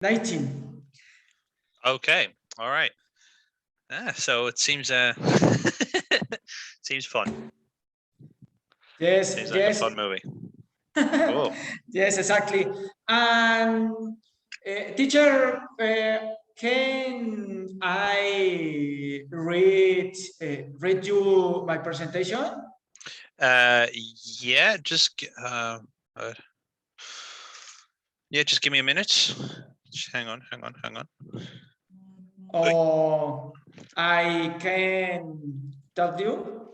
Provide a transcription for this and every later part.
19. Okay, all right. So it seems seems fun. Yes, Seems like yes. a fun movie. Cool. Yes, exactly. And teacher, can I read you my presentation? Yeah, just yeah, just give me a minute. Just hang on. Or I can tell you?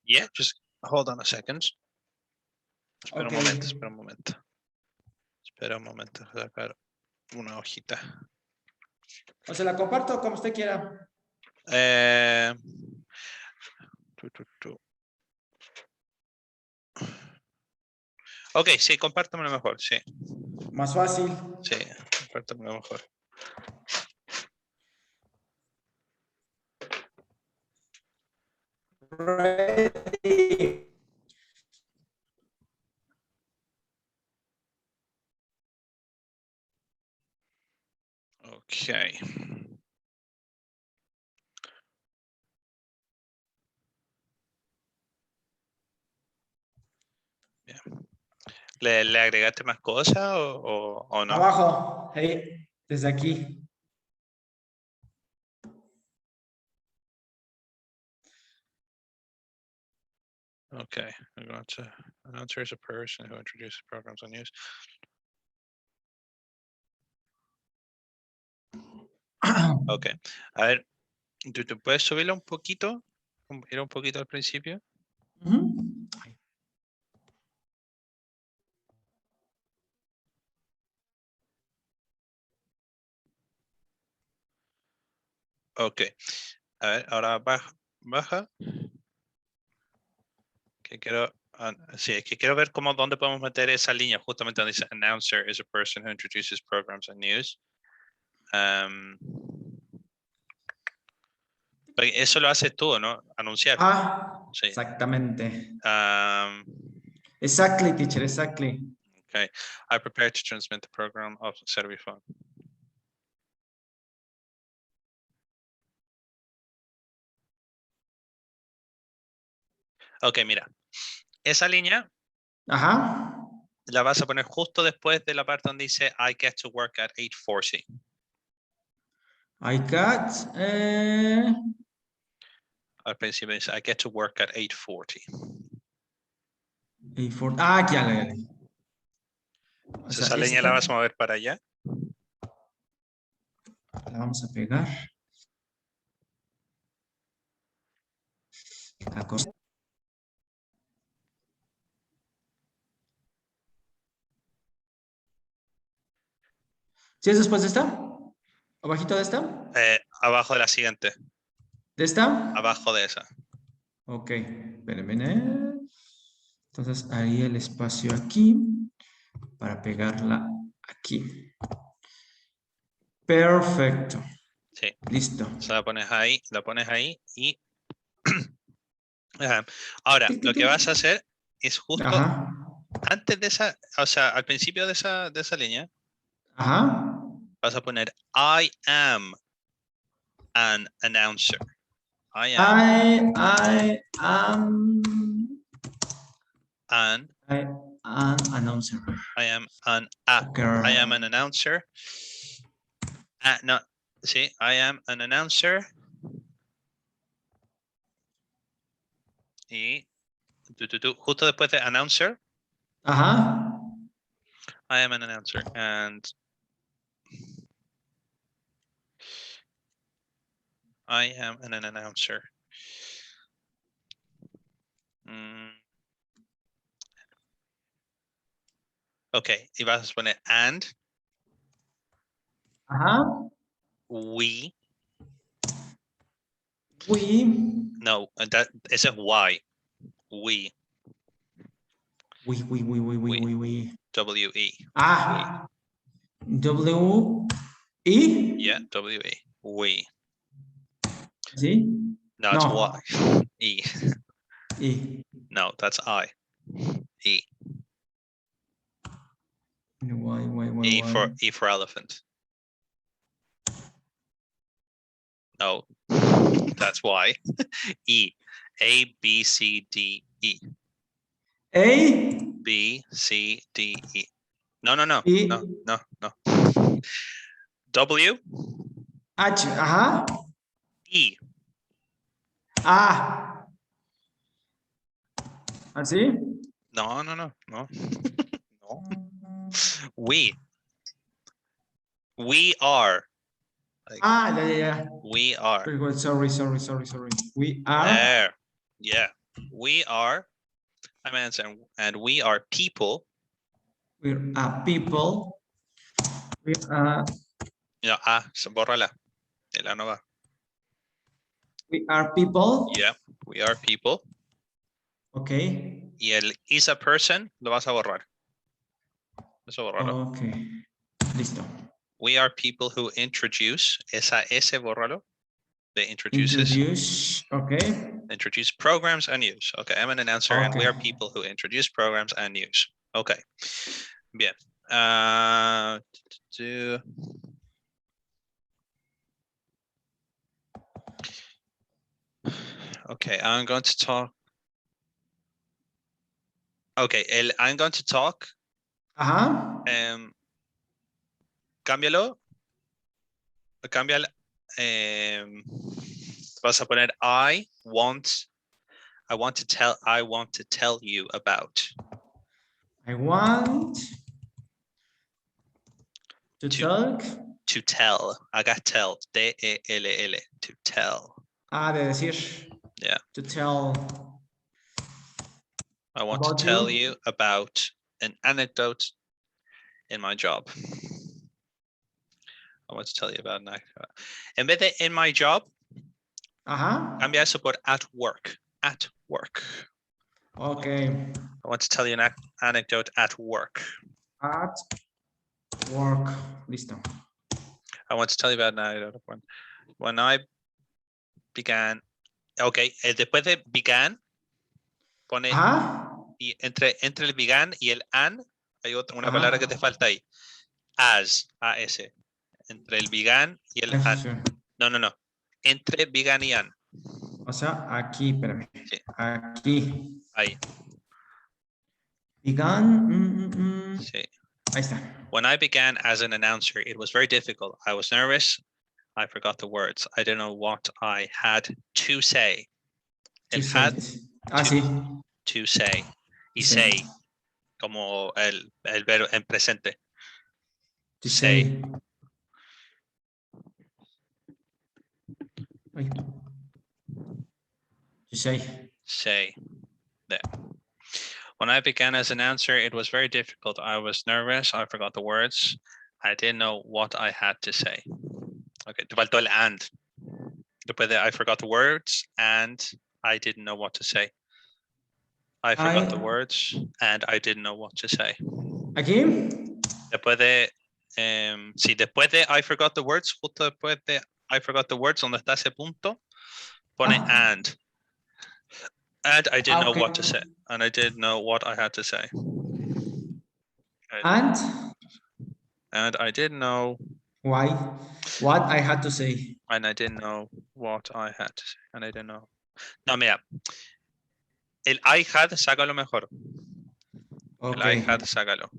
Yeah, just hold on a second. Espera Okay. un momento, espera un momento. Espera un momento, sacar una hojita. O se la comparto como usted quiera. Tu. Ok, sí, compártamelo mejor, sí. Más fácil. Sí, compártamelo mejor. Ready. Ok. Bien. ¿Le agregaste más cosas o no? Abajo, ahí, desde aquí. Okay, I'm going to announcer is a person who introduces programs on news. Ok, a ver, ¿tú puedes subirlo un poquito? Ir un poquito al principio. Ok, a ver, ahora baja. Que quiero, sí, es que quiero ver dónde podemos meter esa línea, justamente donde dice announcer is a person who introduces programs and news. Eso lo haces tú, ¿no? Anunciar. Sí. Exactamente. Exactly, teacher, exactly. Okay, I prepare to transmit the program of Serviphone. Ok, mira. Esa línea la vas a poner justo después de la parte donde dice I get to work at 8:40. I got. Al principio dice I get to work at 8:40. Ya. O sea, Esa línea la vas a mover para allá. La vamos a pegar. La cosa. ¿Sí es después de esta? ¿Abajito de esta? Abajo de la siguiente. ¿De esta? Abajo de esa. Ok, espérenme. Entonces ahí el espacio aquí para pegarla aquí. Perfecto. Sí. Listo. Se la pones ahí y ahora lo que vas a hacer es justo antes de esa, o sea, al principio de esa línea. Vas a poner I am an announcer. I am an announcer. I am an announcer. No, sí, I am an announcer. Y justo después de announcer. I am an announcer and I am an announcer. Ok, y vas a poner and. We. No, ese es why. We. We. W-E. W-E? Yeah, W-E. We. ¿Sí? No, it's Y. E. E. No, that's I. E. Why? E for elephant. No, that's why. E. A, B, C, D, E. A. B, C, D, E. No. E. No. W. H. Ajá. E. A. ¿Así? No. No. We are. Like, yeah. We are. Very good. Sorry. We are. There. Yeah. We are. I'm answering. And we are people. We're people. We are. No, bórrala. La no va. We are people. Yeah. We are people. Okay. Y el is a person lo vas a borrar. Eso borralo. Okay. Listo. We are people who introduce. Esa S borralo. They introduce. Okay. Introduce programs and use. Okay, I'm an answer, and we are people who introduce programs and use. Okay. Bien. Okay, I'm going to talk. Okay, I'm going to talk. Ajá. Cámbialo. Cámbialo. Vas a poner I want to tell you about. I want to talk. To tell. I got tell. T-E-L-L. To tell. De decir. Yeah. To tell. I want to tell you about an anecdote in my job. I want to tell you about an anecdote. En vez de in my job, cambia eso por at work. At work. Okay. I want to tell you an anecdote at work. At work. Listo. I want to tell you about an anecdote when I began. Okay, después de began, pone y entre el began y el an, hay una palabra que te falta ahí. As, A-S. Entre el began y el an. No. Entre began y an. O sea, aquí, espérame. Sí. Aquí. Ahí. Began. Sí. Ahí está. When I began as an announcer, it was very difficult. I was nervous. I forgot the words. I don't know what I had to say. El had to say. Y say, como el verbo en presente. To say. To say. Say. There. When I began as an announcer, it was very difficult. I was nervous. I forgot the words. I didn't know what I had to say. Okay, te faltó el and. Después de I forgot the words and I didn't know what to say. I forgot the words and I didn't know what to say. ¿Aquí? Después de, sí, después de I forgot the words, justo después de I forgot the words, donde está ese punto, pone and. And I didn't know what to say. And I didn't know what I had to say. And I didn't know why? What I had to say. And I didn't know what I had to say. And I didn't know. No, mira. El I had, sácalo mejor. Okay. El I had, sácalo.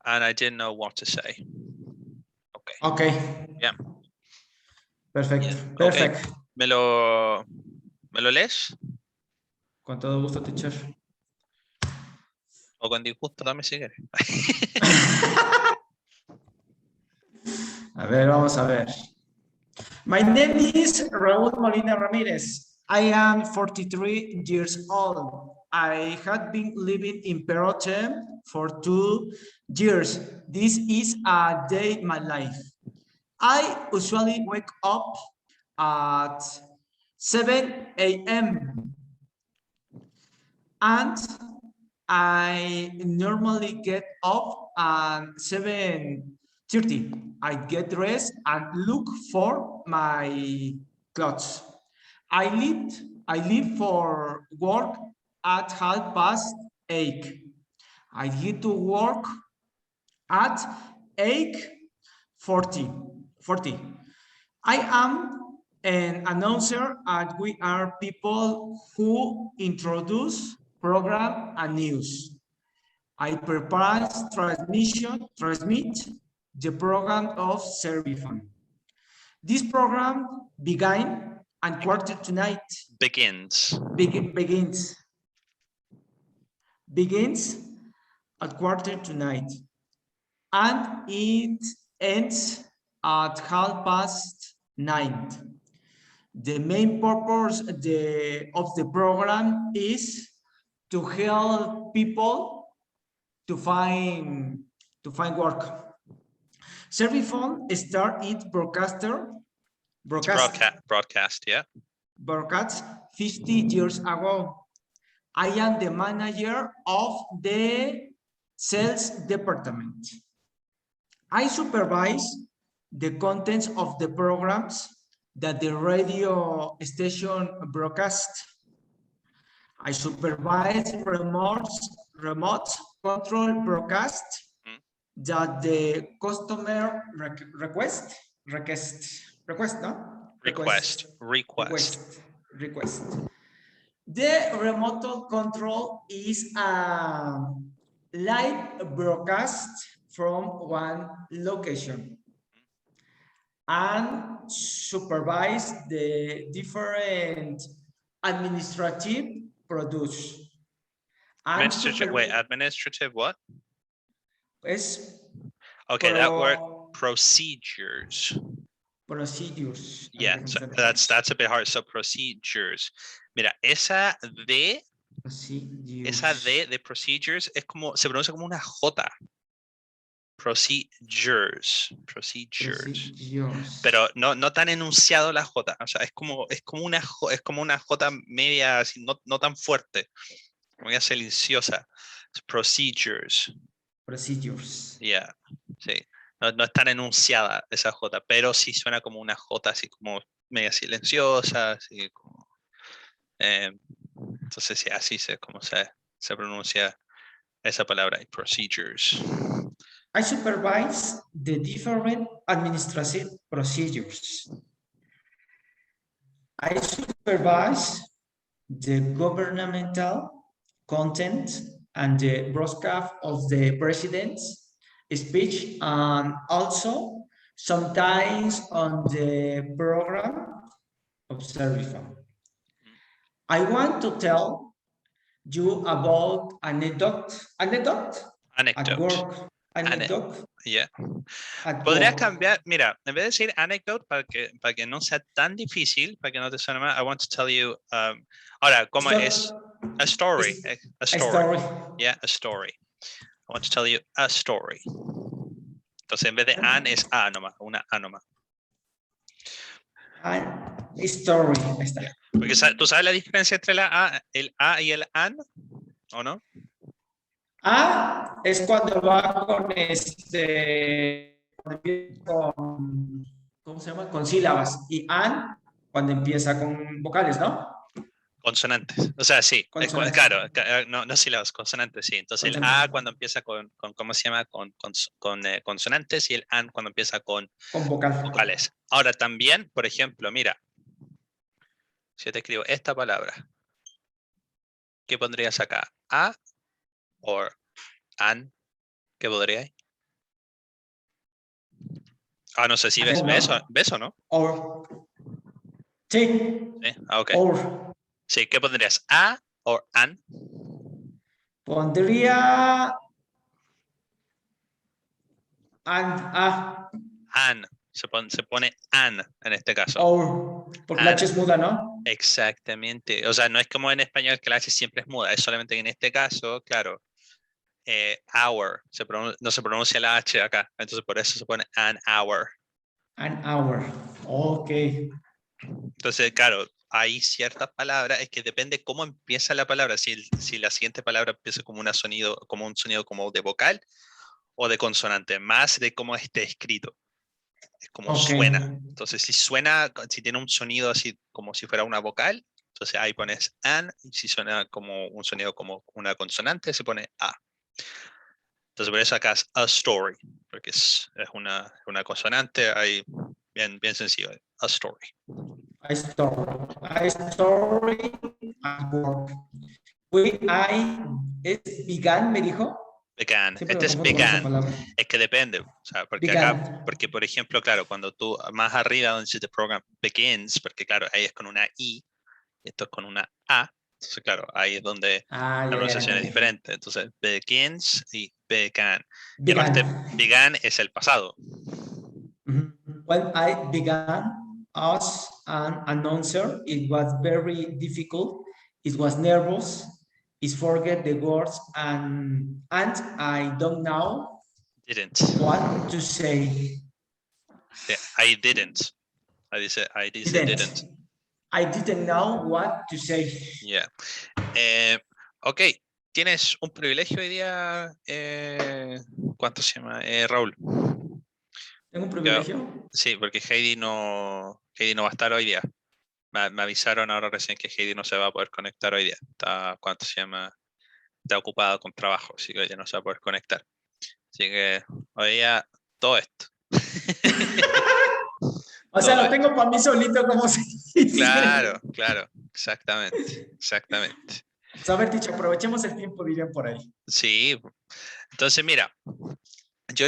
And I didn't know what to say. Okay. Okay. Yeah. Perfecto. Yeah. Perfect. Okay. ¿Me lo lees? Con todo gusto, teacher. O con disgusto, dame si quieres. A ver, vamos a ver. My name is Raúl Molina Ramírez. I am 43 years old. I had been living in Perote for 2 years. This is a day in my life. I usually wake up at 7 a.m. and I normally get up at 7:30. I get dressed and look for my clothes. I leave for work at 8:30. I get to work at 8:40. I am an announcer and we are people who introduce program and news. I prepare transmit the program of Servifon. This program began and quarter tonight. Begins. Begins at quarter tonight. And it ends at 9:30. The main purpose of the program is to help people to find work. Servifon started broadcast, yeah. Broadcast 50 years ago. I am the manager of the sales department. I supervise the contents of the programs that the radio station broadcasts. I supervise remote control broadcast that the customer request. The remote control is a live broadcast from one location and supervise the different administrative produce. Administrative what? Okay, that word, procedures. Yeah, so that's a bit hard. So procedures. Mira, esa D de procedures es como, se pronuncia como una J. Procedures. Pero no tan enunciado la J. O sea, es como una J media, así, no tan fuerte, media silenciosa. Procedures. Yeah, sí. No es tan enunciada esa J, pero sí suena como una J así como media silenciosa, así como, entonces sí, así es como se pronuncia esa palabra, procedures. I supervise the different administrative procedures. I supervise the governmental content and the broadcast of the president's speech, and also sometimes on the program of Servifon. I want to tell you about anecdote. At work. Yeah. Podrías cambiar, mira, en vez de decir anecdote para que no sea tan difícil, para que no te suene mal, I want to tell you, ahora, ¿cómo es? A story. Yeah, a story. I want to tell you a story. Entonces, en vez de an es a nomás, una a nomás. Story. Porque ¿tú sabes la diferencia entre el a y el an? ¿O no? A es cuando va con ¿cómo se llama? Con sílabas. Y an cuando empieza con vocales, ¿no? Consonantes. O sea, sí. Claro, no sílabas, consonantes, sí. Entonces el a cuando empieza con ¿cómo se llama? Con consonantes, y el an cuando empieza con vocales. Ahora también, por ejemplo, mira, si yo te escribo esta palabra, ¿qué pondrías acá? A o an, ¿qué podría? No sé si ves o no. Sí. Ok. Sí, ¿qué pondrías? ¿A o an? Pondría an. Se pone an en este caso. Porque la H es muda, ¿no? Exactamente. O sea, no es como en español que la H siempre es muda. Es solamente que en este caso, claro, hour. No se pronuncia la H acá. Entonces por eso se pone an hour. An hour. Ok. Entonces, claro, hay ciertas palabras, es que depende cómo empieza la palabra, si la siguiente palabra empieza como un sonido como de vocal o de consonante, más de cómo esté escrito. Es como suena. Entonces, si tiene un sonido así como si fuera una vocal, entonces ahí pones an, y si suena como un sonido como una consonante, se pone a. Entonces, por eso acá es a story, porque es una consonante, hay Bien sencillo. A story. A story at work. Es began, me dijo. Began. Siempre me Este es confundo con esa began. palabra. Es que depende. O sea, porque Began. acá, porque por ejemplo, claro, cuando tú más arriba donde dice the program begins, porque claro, ahí es con una I, y esto es con una A. Entonces, claro, ahí es donde la pronunciación es diferente. Entonces, begins y began. Y aparte, began es el pasado. When I began as an announcer, it was very difficult. It was nervous. It forget the words and I don't know what to say. I didn't. I didn't. I didn't know what to say. Yeah. Ok, tienes un privilegio hoy día. ¿Cuánto se llama? Raúl. ¿Tengo un privilegio? Sí, porque Heidi no va a estar hoy día. Me avisaron ahora recién que Heidi no se va a poder conectar hoy día. ¿Cuánto se llama? Está ocupada con trabajo, así que ella no se va a poder conectar. Así que hoy día todo esto. O sea, lo tengo para mí solito como si... Claro, exactamente. Pues a ver, Ticho, aprovechemos el tiempo, dirían por ahí. Sí, entonces mira, yo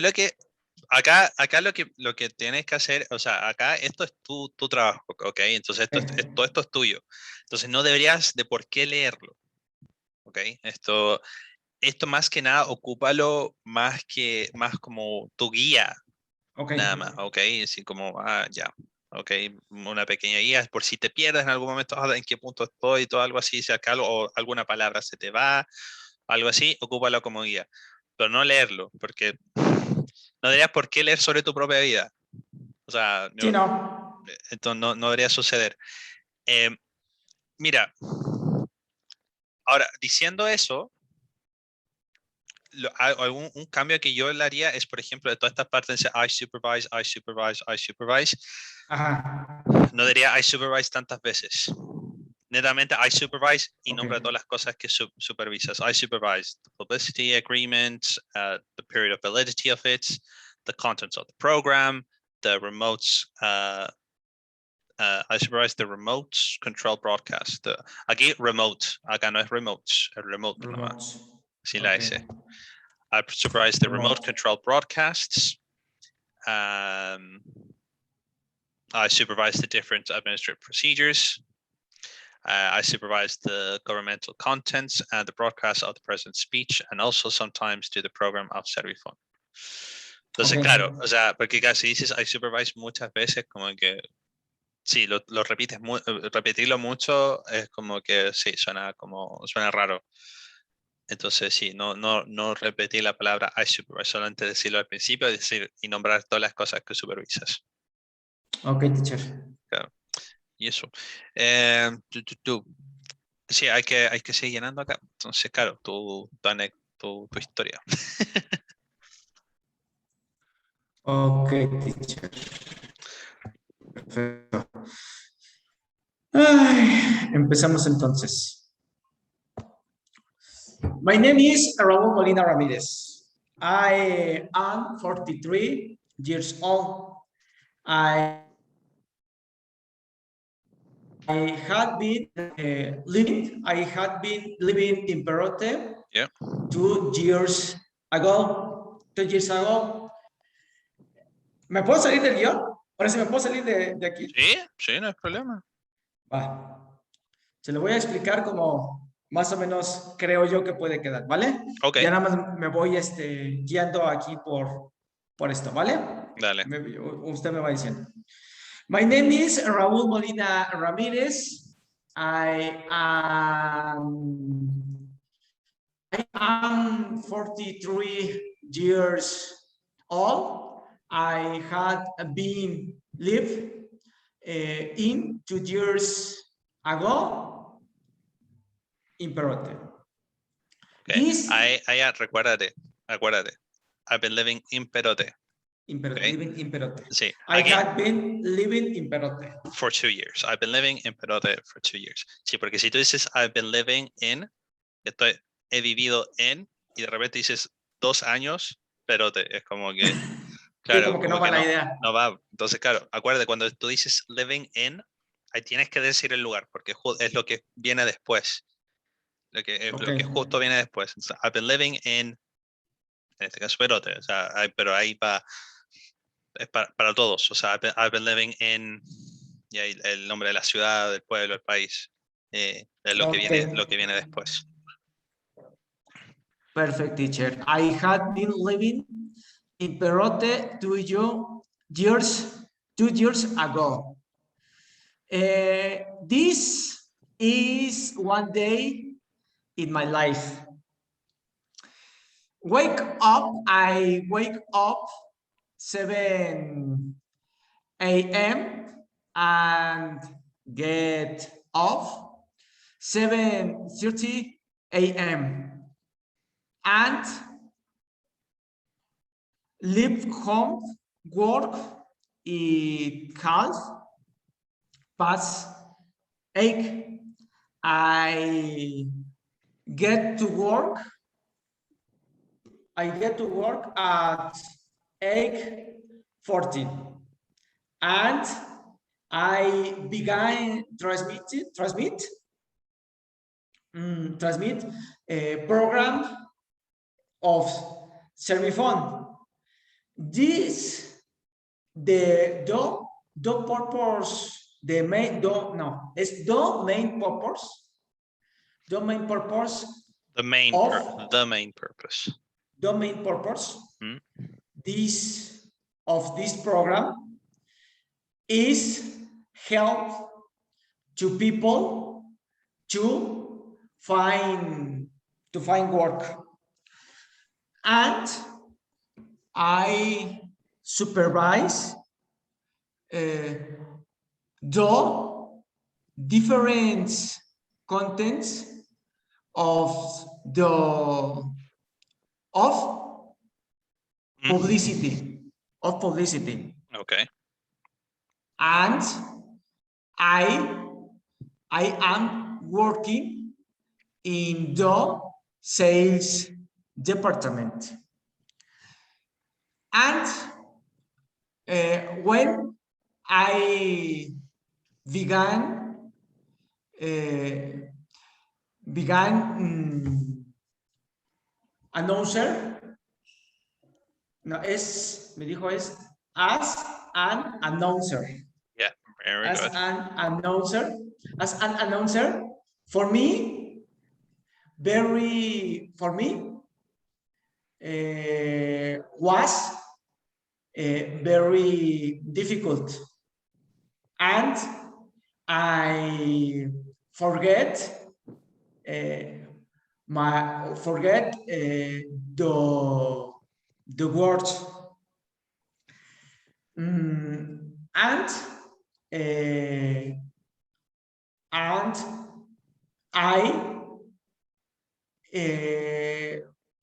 acá lo que tienes que hacer, o sea, acá esto es tu trabajo, ¿ok? Entonces todo esto es tuyo. Entonces no deberías de por qué leerlo, ¿ok? Esto más que nada, ocúpalo más como tu guía, nada más, ¿ok? Así como, ya, ¿ok? Una pequeña guía, por si te pierdes en algún momento, en qué punto estoy, todo algo así, si acá o alguna palabra se te va, algo así, ocúpalo como guía. Pero no leerlo, porque no deberías por qué leer sobre tu propia vida. O sea, Sí, no. esto no debería suceder. Mira, ahora, diciendo eso, un cambio que yo le haría es, por ejemplo, de todas estas partes, I supervise, Ajá. no diría I supervise tantas veces. Netamente, I supervise y nombra todas las cosas que supervisas. I supervise the publicity agreement, the period of validity of it, the contents of the program, the remotes, I supervise the remote control broadcast. Aquí remote, acá no es remote, es remote nomás, sin la S. I supervise the remote control broadcasts. I supervise the different administrative procedures. I supervise the governmental contents and the broadcast of the president's speech, and also sometimes do the program of said refund. Entonces, claro, o sea, porque casi dices I supervise muchas veces, como que sí, lo repites, repetirlo mucho es como que sí, suena raro. Entonces, sí, no repetir la palabra I supervise, solamente decirlo al principio y nombrar todas las cosas que supervisas. Ok, teacher. Claro. Y eso. Sí, hay que seguir llenando acá. Entonces, claro, tu historia. Ok, teacher. Perfecto. Ay, empezamos entonces. My name is Raúl Molina Ramirez. I am 43 years old. I had been living in Perote 2 years ago. 2 years ago. ¿Me puedo salir del guión? Ahora sí, ¿me puedo salir de aquí? Sí, no hay problema. Va. Se lo voy a explicar como más o menos creo yo que puede quedar, ¿vale? Ok. Ya nada más me voy guiando aquí por esto, ¿vale? Dale. Usted me va diciendo. My name is Raúl Molina Ramírez. I am 43 years old. I had been lived in 2 years ago in Perote. Okay. Recuérdate. I've been living in Perote. Okay? Living in Perote. Sí. I had been living in Perote. For 2 years. I've been living in Perote for 2 years. Sí, porque si tú dices I've been living in, he vivido en, y de repente dices 2 años, Perote. Es como que Sí, Claro, como que no como va que la no, idea. no va. Entonces, claro, acuérdate, cuando tú dices living in, ahí tienes que decir el lugar, porque es lo que viene después. Ok, Lo que justo viene después. So, I've been living in este caso, Perote. O sea, pero ahí es para todos. O sea, I've been living in, y ahí el nombre de la ciudad, del pueblo, el país. Es ok. lo que viene después. Perfect, teacher. I had been living in Perote 2 years ago. This is one day in my life. I wake up 7 a.m. and get off 7:30 a.m. and leave home, work at half past 8. I get to work. I get to work at 8:40, and I began transmit a program of Serviphone. This the purpose the main do no it's the main purpose The main purpose. the main purpose ¿Mm? this program is help to people to find work, and I supervise the different contents of the of ¿Mm? publicity, Okay. and I I am working in the sales department. And when I began announcer, no, me dijo as an announcer. Yeah, very As good. an announcer, for me, was very difficult, and I forget the words. And and I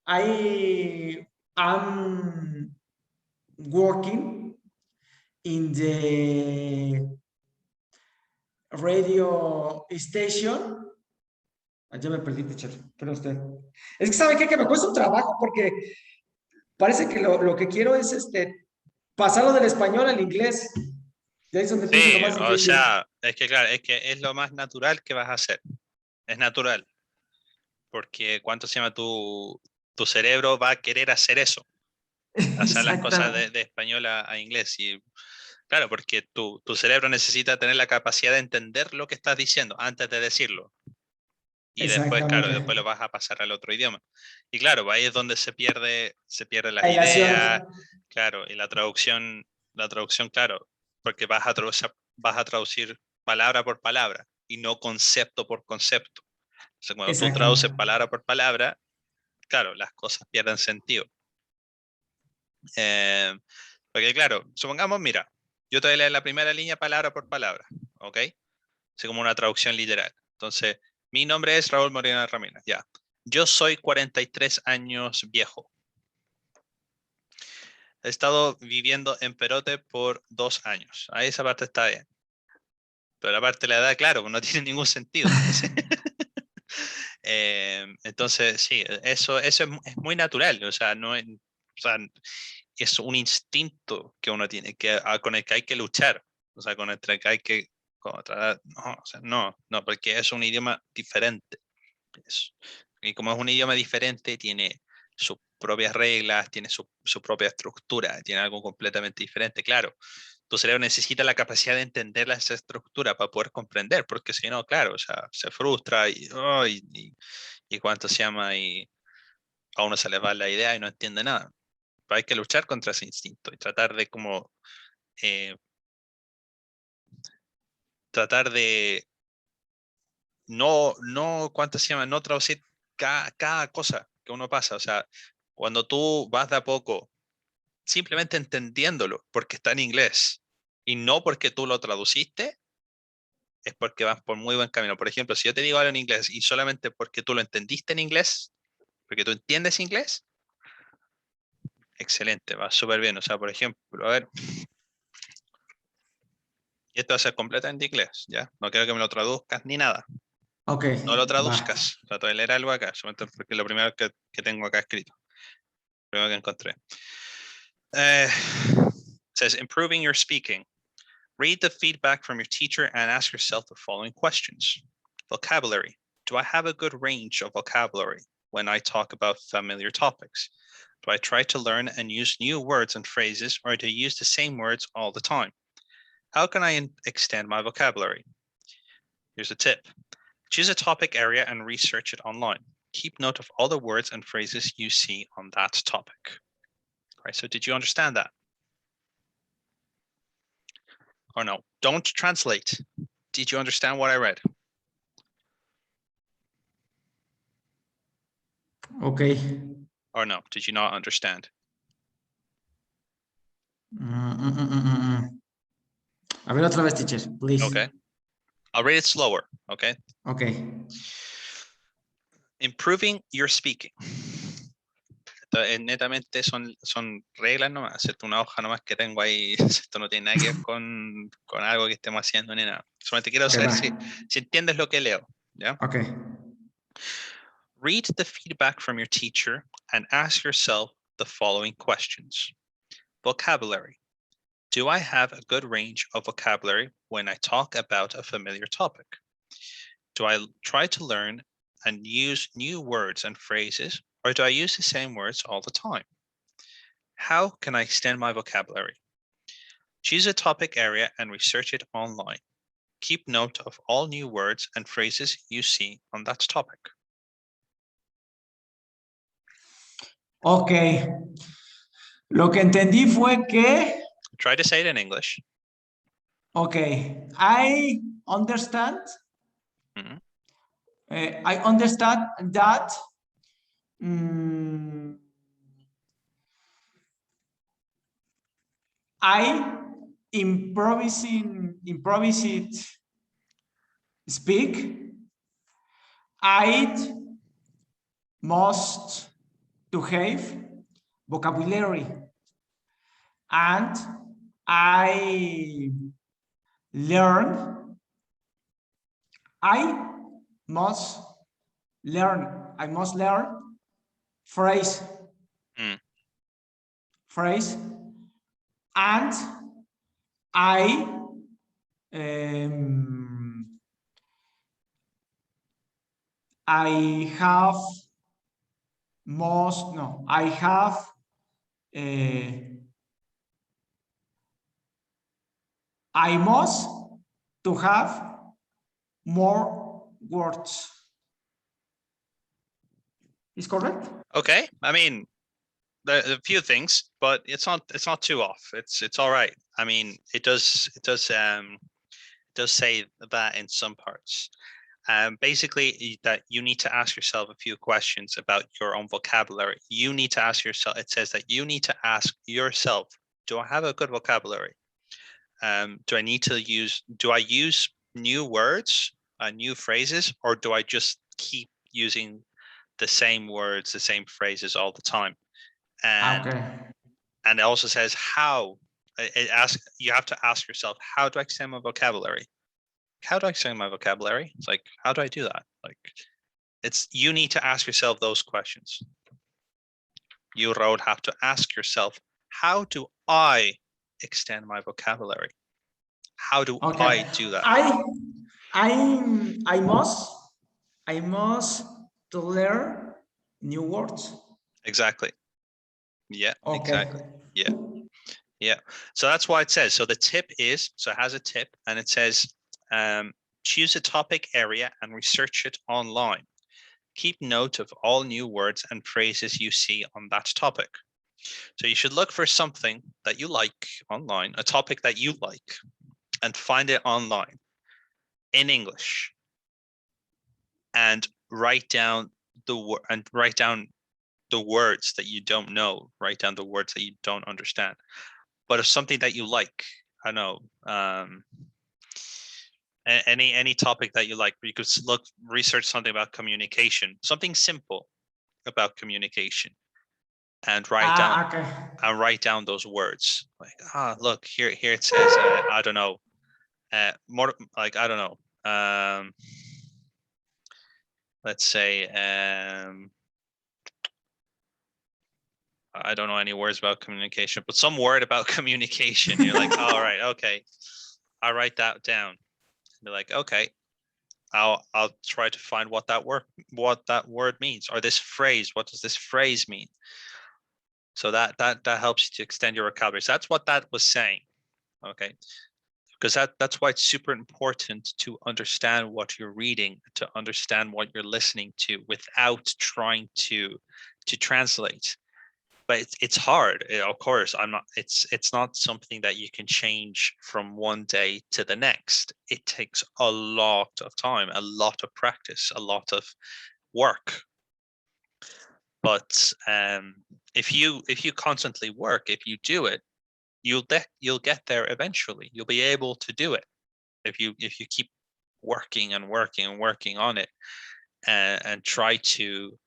I am working in the radio station. Ya me perdí, teacher, pero usted. Es que sabe qué? Que me cuesta un trabajo porque parece que lo que quiero es pasarlo del español al inglés. Ya es donde pienso lo Sí, más o difícil. sea, es que claro, es que es lo más natural que vas a hacer. Es natural. Porque ¿cuánto se llama tu cerebro va a querer hacer eso? Hacer las cosas Exactamente. de español a inglés. Y claro, porque tu cerebro necesita tener la capacidad de entender lo que estás diciendo antes de decirlo. Y después, claro, Exactamente. después lo vas a pasar al otro idioma. Y claro, ahí es donde se pierden las La ilación. ideas, claro, y la traducción, claro, porque vas a traducir palabra por palabra y no concepto por concepto. O sea, cuando tú Exactamente. traduces palabra por palabra, claro, las cosas pierden sentido. Eh, porque claro, supongamos, mira, yo te voy a leer la primera línea palabra por palabra, ¿ok? Así como una traducción literal. Entonces, mi nombre es Raúl Moreno Ramírez, ya. Yo soy 43 años viejo. He estado viviendo en Perote por 2 años. Ahí esa parte está bien. Pero la parte de la edad, claro, no tiene ningún sentido. Entonces sí, eso es muy natural. O sea, no es, o sea, es un instinto que uno tiene, con el que hay que luchar, o sea, con el que hay que no, porque es un idioma diferente. Y como es un idioma diferente, tiene sus propias reglas, tiene su propia estructura, tiene algo completamente diferente. Claro, tu cerebro necesita la capacidad de entender esa estructura para poder comprender, porque si no, claro, o sea, se frustra y cuánto se llama y a uno se le va la idea y no entiende nada. Pero hay que luchar contra ese instinto y tratar de como tratar de ¿cuánto se llama? No traducir cada cosa que uno pasa. O sea, cuando tú vas de a poco, simplemente entendiéndolo, porque está en inglés, y no porque tú lo traduciste, es porque vas por muy buen camino. Por ejemplo, si yo te digo algo en inglés y solamente porque tú lo entendiste en inglés, porque tú entiendes inglés, excelente, va súper bien. O sea, por ejemplo, a ver, y esto va a ser completamente inglés, ¿ya? No quiero que me lo traduzcas ni nada. Ok, No lo va. traduzcas. O sea, te voy a leer algo acá, solamente porque es lo primero que tengo acá escrito. Primero que encontré. Says, improving your speaking. Read the feedback from your teacher and ask yourself the following questions. Vocabulary. Do I have a good range of vocabulary when I talk about familiar topics? Do I try to learn and use new words and phrases, or do I use the same words all the time? How can I extend my vocabulary? Here's a tip. Choose a topic area and research it online. Keep note of all the words and phrases you see on that topic. All right, so did you understand that? Or no? Don't translate. Did you understand what I read? Ok. Or no? Did you not understand? A ver otra vez, teacher, please. Okay. I'll read it slower. Okay. Ok. Improving your speaking. Netamente son reglas nomás, ¿cierto? Una hoja nomás que tengo ahí. Esto no tiene nada que ver con algo que estemos haciendo ni nada. Solamente quiero saber si entiendes lo que leo. ¿Ya? Ok. Read the feedback from your teacher and ask yourself the following questions. Vocabulary. Do I have a good range of vocabulary when I talk about a familiar topic? Do I try to learn and use new words and phrases, or do I use the same words all the time? How can I extend my vocabulary? Choose a topic area and research it online. Keep note of all new words and phrases you see on that topic. Ok. Lo que entendí fue que... Try to say it in English. Okay, I understand. Mhm. I understand that I improvised speak. I must to have vocabulary, and I learn. I must I must learn phrase. Phrase. And I have most, no, I have I must to have more words. Is correct? Okay, I mean, a few things, but it's not too off. It's all right. I mean, it does say that in some parts. Basically, that you need to ask yourself a few questions about your own vocabulary. You need to ask yourself. It says that you need to ask yourself: do I have a good vocabulary? Do I use new words, new phrases, or do I just keep using the same words, the same phrases all the time? And it also says how. You have to ask yourself, how do I extend my vocabulary? How do I extend my vocabulary? It's like, how do I do that? Like, you need to ask yourself those questions. You, Raul, have to ask yourself how do I extend my vocabulary? How do I do that? I must to learn new words. Exactly. Yeah, Okay. exactly. Yeah. Yeah. So that's why it says, so the tip is, so it has a tip and it says, choose a topic area and research it online. Keep note of all new words and phrases you see on that topic. So you should look for something that you like online, a topic that you like, and find it online in English, and write down the words that you don't know. Write down the words that you don't understand. But if something that you like, I know, any topic that you like, you could research something about communication, something simple about communication, and write down those words. Like, look here it says, I don't know, more like, I don't know, let's say, I don't know any words about communication, but some word about communication. You're like, all right, okay, I'll write that down. Be like, okay, I'll try to find what that word means, or this phrase. What does this phrase mean? So that helps you to extend your vocabulary. So that's what that was saying. Okay, because that's why it's super important to understand what you're reading, to understand what you're listening to, without trying to translate. But it's hard, of course. It's not something that you can change from one day to the next. It takes a lot of time, a lot of practice, a lot of work. But if you constantly work, if you do it, you'll get there eventually. You'll be able to do it if you keep working and working and working on it, and try to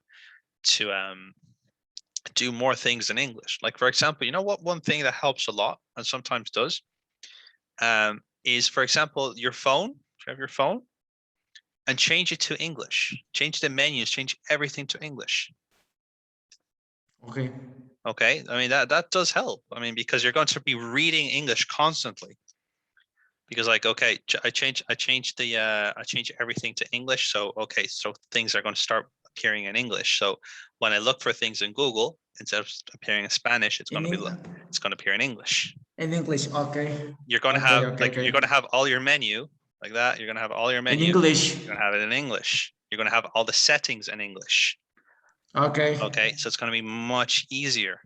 do more things in English. Like, for example, you know what, one thing that helps a lot and sometimes does, is, for example, your phone. You have your phone, and change it to English. Change the menus, change everything to English. Okay. Okay. I mean, that does help. I mean, because you're going to be reading English constantly. Because, like, okay, I change everything to English. So, okay, so things are going to start appearing in English. So when I look for things in Google, instead of appearing in Spanish, it's going to appear in English. In English, okay. You're going to have you're going to have all your menu like that. You're going to have all your menu in English. You're going to have it in English. You're going to have all the settings in English. Okay. Okay, so it's going to be much easier.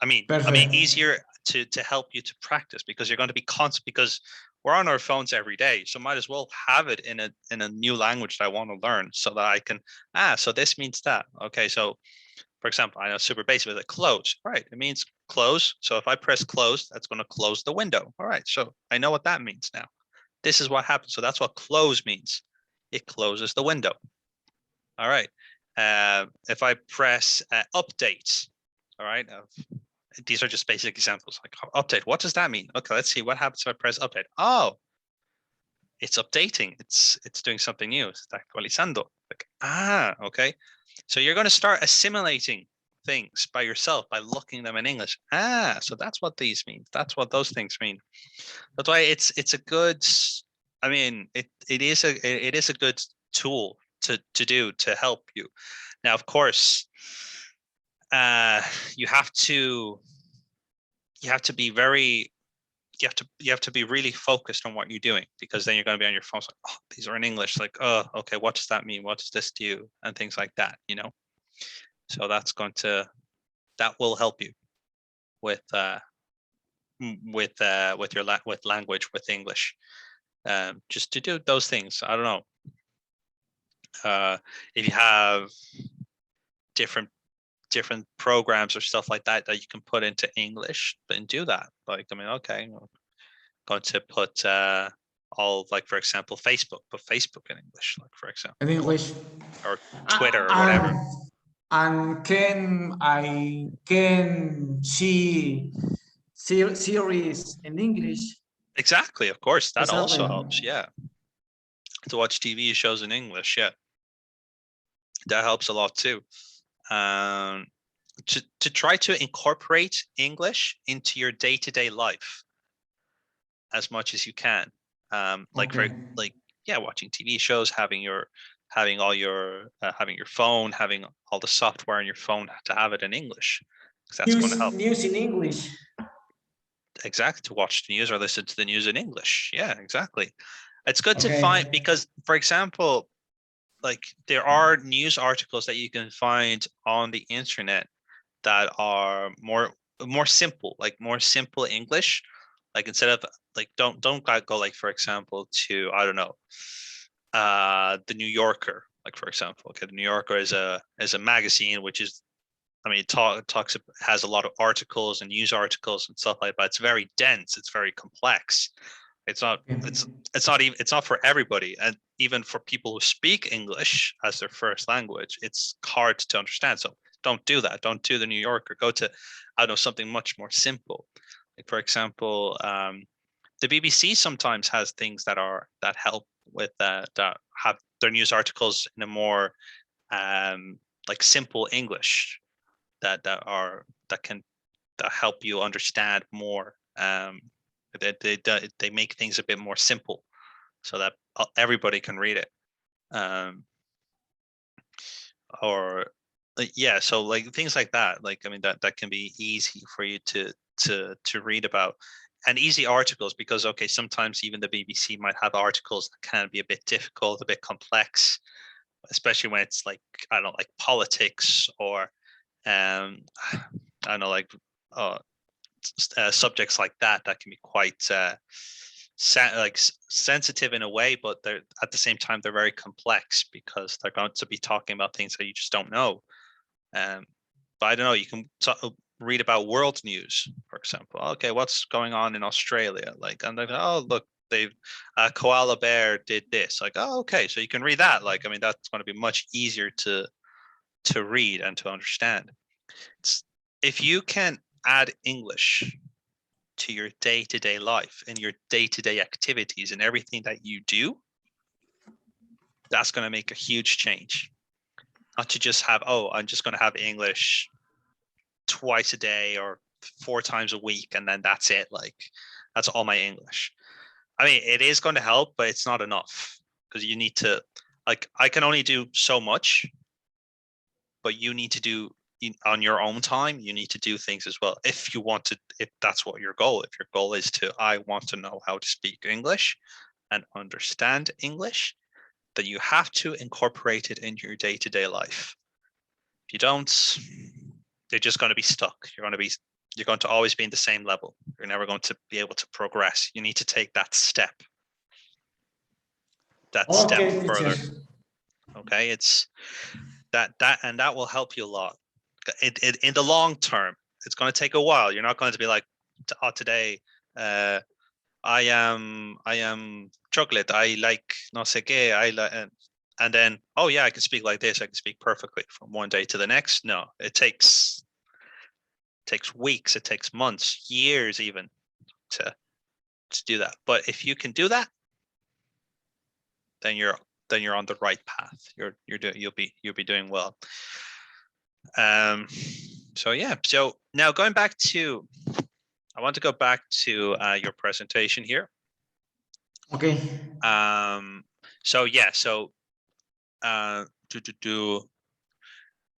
I mean, easier to help you to practice, because you're going to be constant, because we're on our phones every day. So might as well have it in a new language that I want to learn, so that I can, so this means that. Okay, so for example, I know super basic with a close. All right, it means close. So if I press close, that's going to close the window. All right, so I know what that means now. This is what happens. So that's what close means. It closes the window. All right. If I press update, all right, these are just basic examples. Like, update, what does that mean? Okay, let's see what happens if I press update. Oh, it's updating. It's doing something new. Está actualizando. Like, okay. So you're going to start assimilating things by yourself by looking them in English. So that's what these mean. That's what those things mean. That's why it's a good. I mean, it is a good tool to do to help you. Now, of course, you have to be very. You have to be really focused on what you're doing, because then you're going to be on your phone. Like, oh, these are in English. Like, oh, okay, what does that mean? What does this do? And things like that, you know. So that will help you with language, with English. Just to do those things. I don't know. If you have different programs or stuff like that you can put into English, then do that. Like, I mean, okay, I'm going to put all, like, for example, put Facebook in English, like, for example, in English, or Twitter or whatever. And I can see series in English. Exactly, of course, that also helps. Yeah, to watch TV shows in English. Yeah, that helps a lot too. to try to incorporate English into your day-to-day life as much as you can. Watching TV shows, having all your having your phone, having all the software on your phone to have it in English, because that's going to help. News in English. Exactly, to watch the news or listen to the news in English. Yeah, exactly. It's good to find, because, for example, like there are news articles that you can find on the internet that are more simple, like more simple English. Like instead of like don't go like, for example, to, I don't know, the New Yorker, like, for example. Okay, the New Yorker is a magazine which is, I mean, it has a lot of articles and news articles and stuff like that. It's very dense. It's very complex. It's not for everybody, and even for people who speak English as their first language, it's hard to understand. So don't do that. Don't do the New Yorker. Go to, I don't know, something much more simple. Like, for example, the BBC sometimes has things that help with that have their news articles in a more like simple English that can help you understand more. They make things a bit more simple so that everybody can read it. So like things like that. Like, I mean, that can be easy for you to read about, and easy articles, because okay, sometimes even the BBC might have articles that can be a bit difficult, a bit complex, especially when it's like, I don't know, like politics or I don't know, like subjects like that can be quite sensitive in a way, but they're at the same time they're very complex because they're going to be talking about things that you just don't know. But I don't know, you can read about world news, for example. Okay, what's going on in Australia? Like, and they're, oh, look, they've a koala bear did this. Like, oh, okay, so you can read that. Like, I mean, that's going to be much easier to read and to understand. If you can add English to your day-to-day life and your day-to-day activities and everything that you do, that's going to make a huge change. Not to just have, oh, I'm just going to have English twice a day or 4 times a week, and then that's it. Like, that's all my English. I mean, it is going to help, but it's not enough, because you need to, like, I can only do so much, but you need to do on your own time. You need to do things as well if you want to, if that's what your goal, if your goal is to, I want to know how to speak English and understand English, then you have to incorporate it into your day-to-day life. If you don't, you're just going to be stuck. You're going to always be in the same level. You're never going to be able to progress. You need to take that step further. Okay, it's that will help you a lot. In the long term, it's going to take a while. You're not going to be like, oh, today I am chocolate, I like no sé qué, I like, and then, oh yeah, I can speak like this, I can speak perfectly from one day to the next. No, it takes weeks, it takes months, years even to do that. But if you can do that, then you're on the right path. You'll be doing well. So yeah, so now going back to, I want to go back to your presentation here. Okay. So yeah, so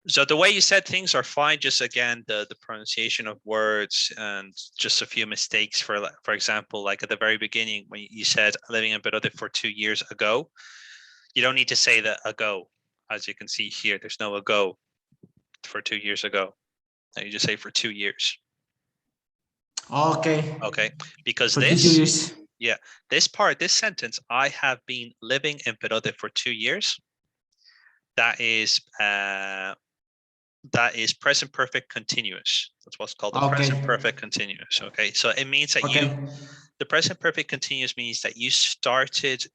so the way you said things are fine. Just again, the pronunciation of words and just a few mistakes. For example, like at the very beginning when you said living in Beirut for 2 years ago, you don't need to say the ago. As you can see here, there's no ago for 2 years ago. Now you just say for 2 years. Okay. Okay, because for this 2 years. Yeah, this sentence, I have been living in Perote for 2 years. That is present perfect continuous. That's what's called the present perfect continuous. Okay, so it means that the present perfect continuous means that you started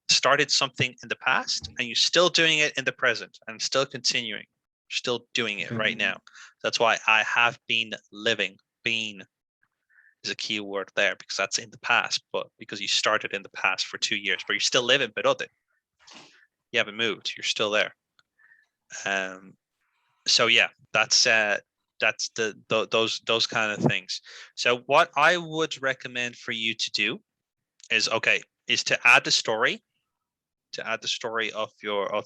started something in the past and you're still doing it in the present and still continuing, still doing it right now. That's why I have been living. Been is a key word there, because that's in the past, but because you started in the past for 2 years, but you still live in Perote. You haven't moved, you're still there. So yeah, that's those kind of things. So what I would recommend for you to do is to add the story, of your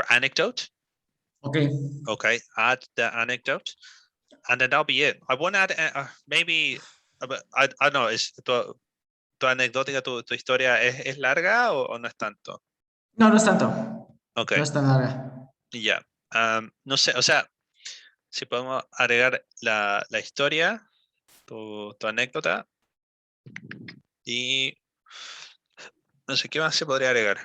anecdote. Okay. Okay, add the anecdote, and then that'll be it. I won't add maybe. I don't know. Is tu anecdótica, tu historia es larga o no es tanto? No, no es tanto. Okay. No es tan larga. Ya. No sé, o sea, si podemos agregar la historia, tu anécdota, y no sé qué más se podría agregar.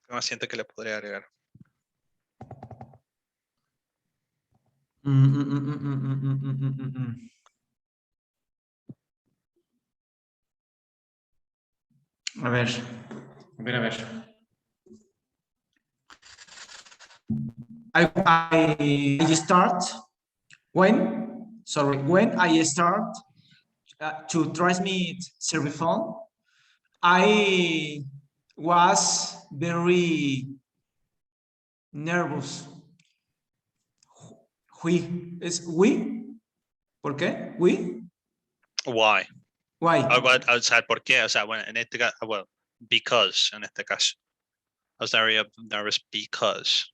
¿Qué más siento que le podría agregar? A ver, a ver. I start when I start to transmit Serviphone, I was very nervous. We? ¿Por qué? We? Why? Why? O sea, ¿por qué? O sea, bueno, en este caso, well, because en este caso. I was very nervous because.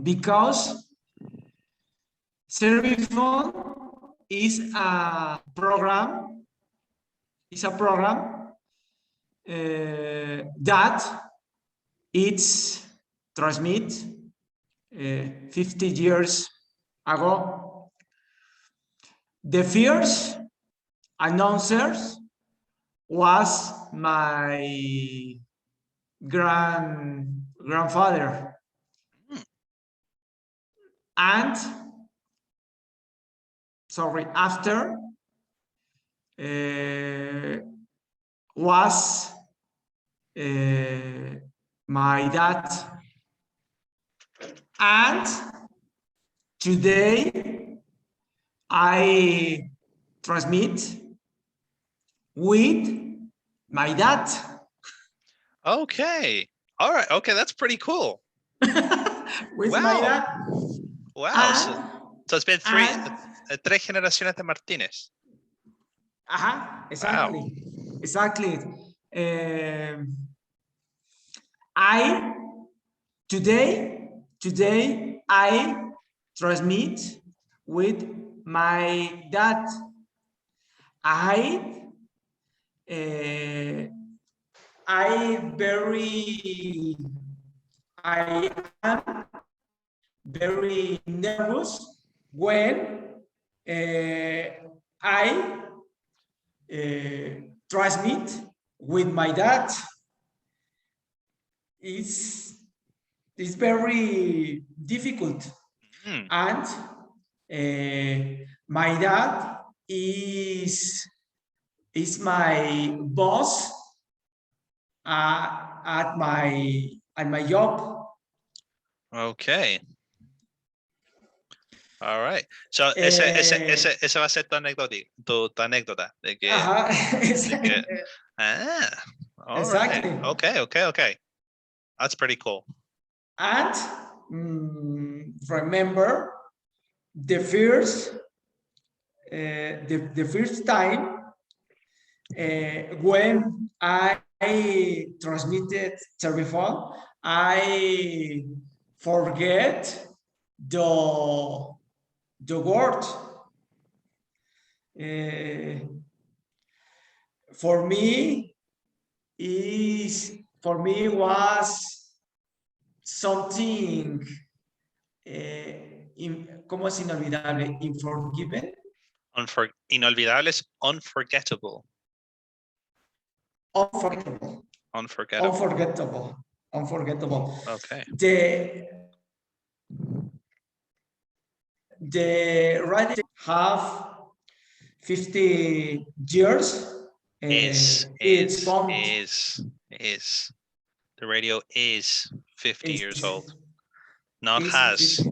Because Serviphone is a program. It's a program that it's transmit 50 years ago. The first announcers was my grandfather. And after was my dad. And today I transmit with my dad. Okay. All right. Okay, that's pretty cool. With my dad. Wow. So it's been tres generaciones de Martínez. Exactly. Wow. Exactly. Today I transmit with my dad. I am very nervous when I transmit with my dad. It's very difficult. And my dad is my boss at my job. Okay. All right. So esa va a ser tu anécdota de que, all exactly. Right. Okay. That's pretty cool. And remember the first time when I transmitted Serviphone, I forget the word. For me was something ¿cómo es inolvidable? Unforgiven. Inolvidable es unforgettable. Unforgettable. Okay. The radio have 50 years. Is. The radio is 50 years old. Not has.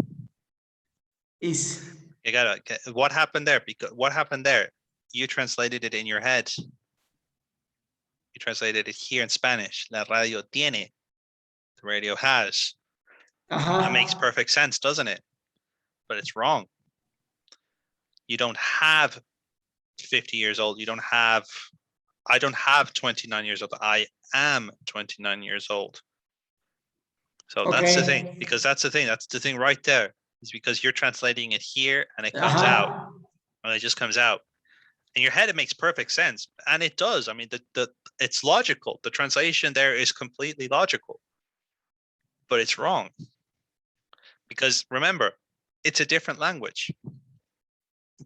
Is. You gotta. What happened there? Because what happened there? You translated it in your head. You translated it here in Spanish. La radio tiene. The radio has. That makes perfect sense, doesn't it? But it's wrong. You don't have 50 years old. I don't have 29 years old. I am 29 years old. So that's the thing, because that's the thing right there, is because you're translating it here and it comes out, and it just comes out. In your head, it makes perfect sense. And it does. I mean, it's logical. The translation there is completely logical, but it's wrong. Because remember, it's a different language.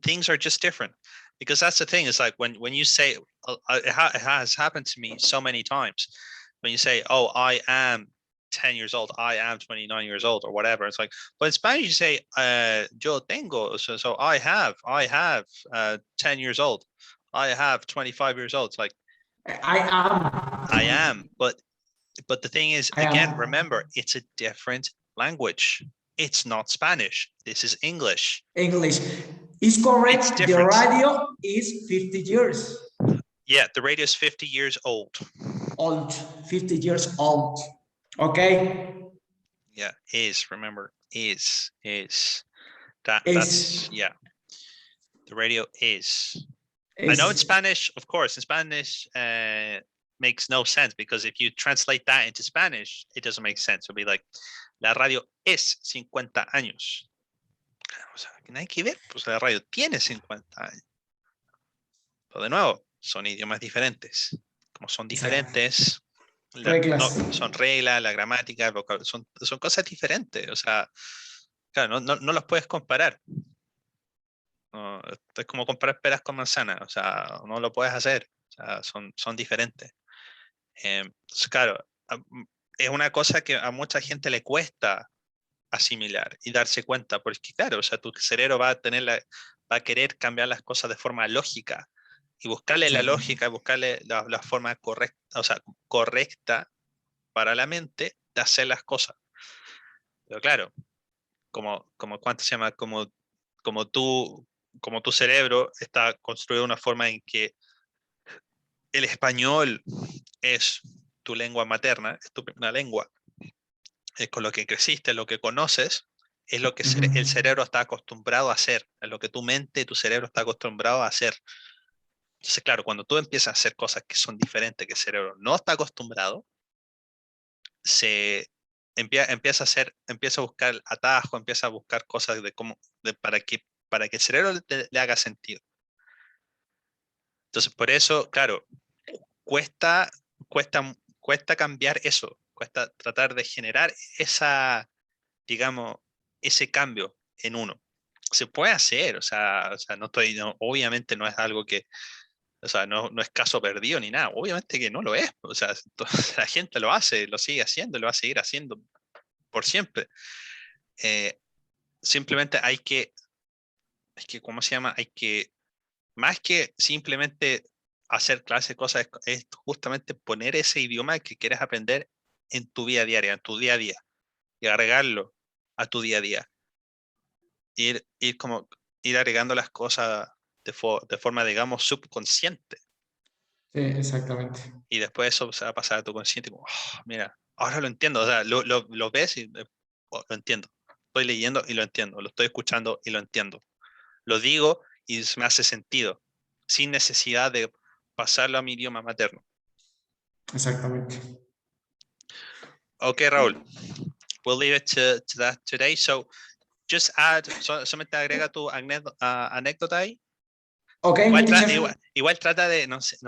Things are just different. Because that's the thing, is like when you say, it has happened to me so many times. When you say, oh, I am 10 years old, I am 29 years old, or whatever. It's like, but in Spanish you say, yo tengo, so I have 10 years old. I have 25 years old. It's like, I am. But the thing is, again, remember, it's a different language. It's not Spanish. This is English. English. Is correct. The radio is 50 years. Yeah, the radio is 50 years old. 50 years old. Okay. Yeah, remember, is. That's, yeah. The radio is. I know in Spanish, of course, in Spanish makes no sense, because if you translate that into Spanish, it doesn't make sense. It'll be like, la radio es 50 años. O sea, que no hay que ver, pues la radio tiene 50 años. Pero de nuevo, son idiomas diferentes. Como son diferentes, son reglas, la gramática, el vocabulario, son cosas diferentes. O sea, claro, no los puedes comparar. No, es como comparar peras con manzanas. O sea, no lo puedes hacer. O sea, son diferentes. Entonces, claro, es una cosa que a mucha gente le cuesta asimilar y darse cuenta, porque claro, o sea, tu cerebro va a querer cambiar las cosas de forma lógica y buscarle la lógica, buscarle la forma correcta, o sea, correcta para la mente de hacer las cosas. Pero claro, como ¿cuánto se llama? Como tu cerebro está construido de una forma en que el español es tu lengua materna, es tu primera lengua, es con lo que creciste, lo que conoces, es lo que el cerebro está acostumbrado a hacer, es lo que tu mente, tu cerebro está acostumbrado a hacer. Entonces, claro, cuando tú empiezas a hacer cosas que son diferentes, que el cerebro no está acostumbrado, empieza a buscar atajos, empieza a buscar cosas para que el cerebro le haga sentido. Entonces, por eso, claro, cuesta cambiar eso, cuesta tratar de generar ese cambio en uno. Se puede hacer, o sea obviamente no es algo que, o sea, no es caso perdido ni nada, obviamente que no lo es, o sea, la gente lo hace, lo sigue haciendo, lo va a seguir haciendo por siempre. Simplemente hay que, ¿cómo se llama? Hay que, más que simplemente hacer clases, cosas, es justamente poner ese idioma que quieres aprender en tu vida diaria, en tu día a día, y agregarlo a tu día a día. Ir agregando las cosas de forma, digamos, subconsciente. Sí, exactamente. Y después eso se va a pasar a tu consciente como, mira, ahora lo entiendo, o sea, lo ves y lo entiendo. Estoy leyendo y lo entiendo, lo estoy escuchando y lo entiendo. Lo digo y me hace sentido, sin necesidad de pasarlo a mi idioma materno. Exactamente. Okay, Raúl. We'll leave it to that today. So just add, solamente agrega tu anécdota ahí. Okay, igual trata de, no sé,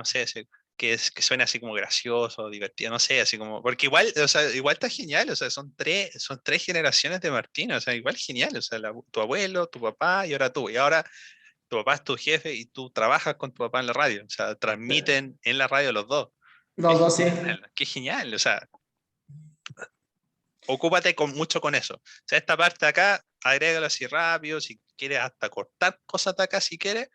que suene así como gracioso, divertido, no sé, así como, porque igual, o sea, igual está genial, o sea, son tres generaciones de Martín, o sea, igual genial, o sea, tu abuelo, tu papá y ahora tú, y ahora tu papá es tu jefe y tú trabajas con tu papá en la radio, o sea, transmiten en la radio los dos. Los dos, sí. Qué genial, o sea, ocúpate mucho con eso. O sea, esta parte de acá, agrégalo así rápido, si quieres hasta cortar cosas de acá si quieres,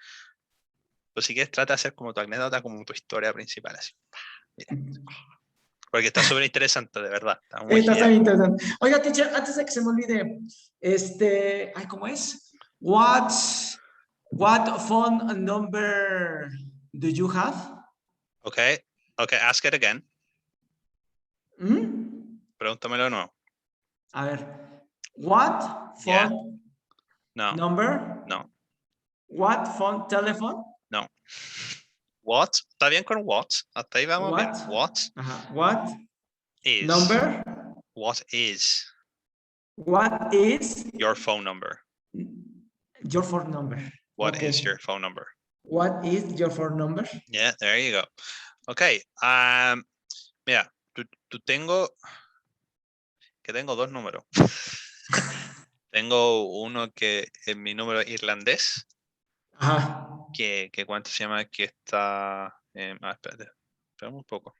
o si quieres trata de hacer como tu anécdota, como tu historia principal, así. Mira. Porque está súper interesante, de verdad. Está muy interesante. Oiga, teacher, antes de que se me olvide, ¿cómo es? What phone number do you have? Okay. Okay, ask it again. Pregúntamelo de nuevo. A ver. What phone No. number? No. What phone telephone? No. What? ¿Está bien con what? Hasta ahí vamos bien. What? What What is? number? What is What is your phone number? your phone number? What is your phone number? What is your phone number? Yeah, there you go. Okay. Mira, tú tengo dos números. Tengo uno que es mi número irlandés. Ajá. Que ¿cuánto se llama? Que está... espérate. Espérame un poco.